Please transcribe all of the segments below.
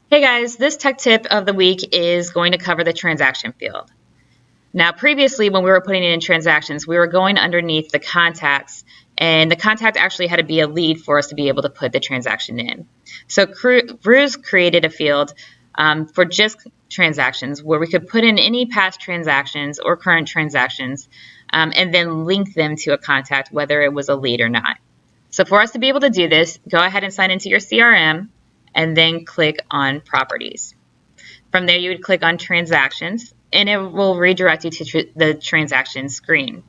Hey guys, this tech tip of the week is going to cover the transaction field. Now, previously when we were putting in transactions, we were going underneath the contacts, and the contact actually had to be a lead for us to be able to put the transaction in. So Ruse created a field for just transactions where we could put in any past transactions or current transactions and then link them to a contact, whether it was a lead or not. So for us to be able to do this, go ahead and sign into your CRM and then click on Properties. From there, you would click on Transactions, and it will redirect you to the transaction screen.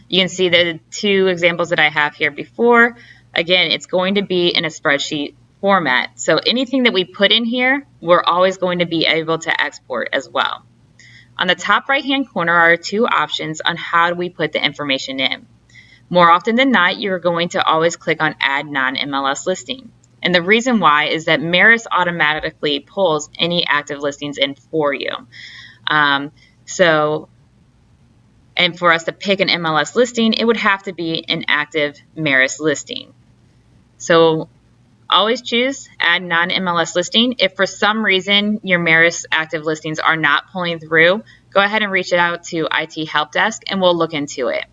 You can see the two examples that I have here before. Again, it's going to be in a spreadsheet format. So anything that we put in here, we're always going to be able to export as well. On the top right-hand corner are two options on how do we put the information in. More often than not, you're going to always click on Add Non-MLS Listing. And the reason why is that Maris automatically pulls any active listings in for you. And for us to pick an MLS listing, it would have to be an active Maris listing. So always choose Add Non-MLS Listing. If for some reason your Maris active listings are not pulling through, go ahead and reach out to IT Help Desk and we'll look into it.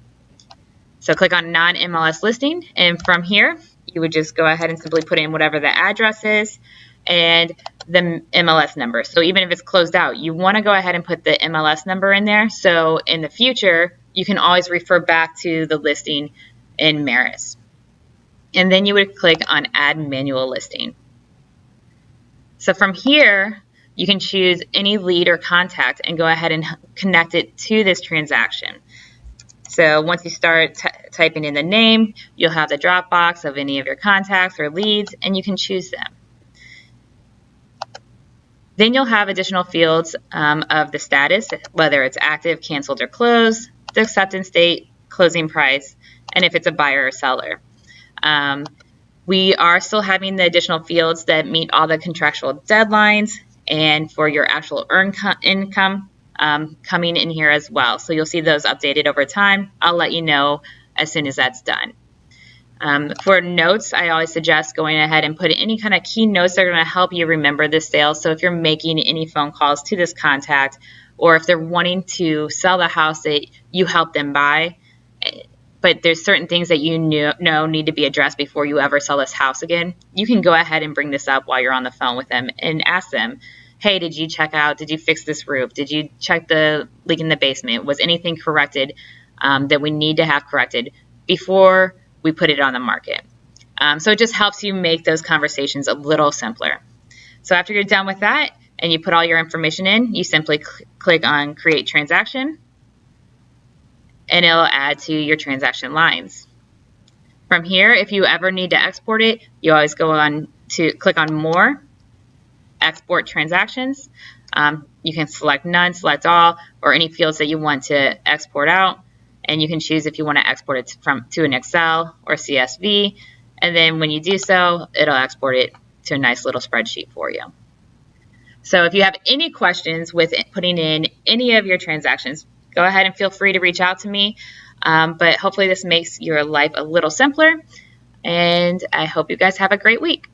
So click on Non-MLS Listing, and from here, you would just go ahead and simply put in whatever the address is and the MLS number. So even if it's closed out, you want to go ahead and put the MLS number in there. So in the future, you can always refer back to the listing in Maris. And then you would click on Add Manual Listing. So from here, you can choose any lead or contact and go ahead and connect it to this transaction. So once you start typing in the name, you'll have the drop box of any of your contacts or leads, and you can choose them. Then you'll have additional fields of the status, whether it's active, canceled, or closed, the acceptance date, closing price, and if it's a buyer or seller. We are still having the additional fields that meet all the contractual deadlines and for your actual earned income coming in here as well. So you'll see those updated over time. I'll let you know as soon as that's done. For notes, I always suggest going ahead and put any kind of key notes that are going to help you remember this sale. So if you're making any phone calls to this contact, or if they're wanting to sell the house that you help them buy, but there's certain things that you know need to be addressed before you ever sell this house again, you can go ahead and bring this up while you're on the phone with them and ask them, hey, did you fix this roof? Did you check the leak in the basement? Was anything corrected that we need to have corrected before we put it on the market? So it just helps you make those conversations a little simpler. So after you're done with that and you put all your information in, you simply click on Create Transaction, and it'll add to your transaction lines. From here, if you ever need to export it, you always go on to click on More, Export Transactions. You can select None, select All, or any fields that you want to export out, and you can choose if you want to export it to an Excel or CSV, and then when you do so, it'll export it to a nice little spreadsheet for you. So if you have any questions with putting in any of your transactions, go ahead and feel free to reach out to me, but hopefully this makes your life a little simpler, and I hope you guys have a great week.